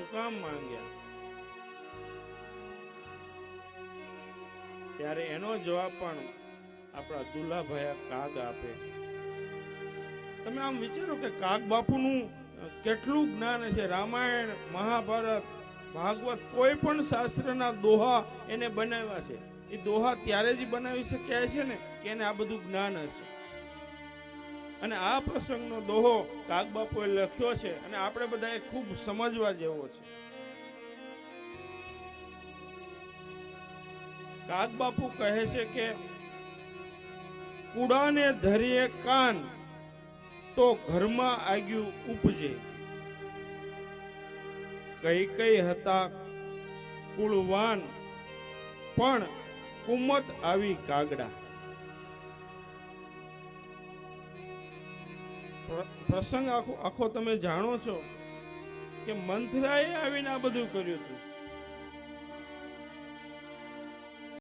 શું કામ માંગ્યા? ત્યારે એનો જવાબ પણ આપણા દુલાભાઈ કાગ આપે. તમે આમ વિચારો કે કાગ બાપુનું કેટલું જ્ઞાન છે. રામાયણ, મહાભારત, ભાગવત, કોઈ પણ શાસ્ત્રના દોહા એને બનાવ્યા છે. એ દોહા ત્યારે જ બનાવી શક્યા છે ને કે એને આ બધું જ્ઞાન હશે. અને આ પ્રસંગનો દોહો કાગબાપુએ લખ્યો છે અને આપણે બધાએ ખૂબ સમજવા જેવો છે. કાગબાપુ કહે છે કે કુડાને ધરીએ કાન તો ઘરમાં આગ્યું ઉપજે. કઈ કઈ હતા કુળવાન પણ કુમત આવી કાગડા. પ્રસંગ આખો તમે જાણો છો કે મંથરાએ આવીને આ બધું કર્યું હતું.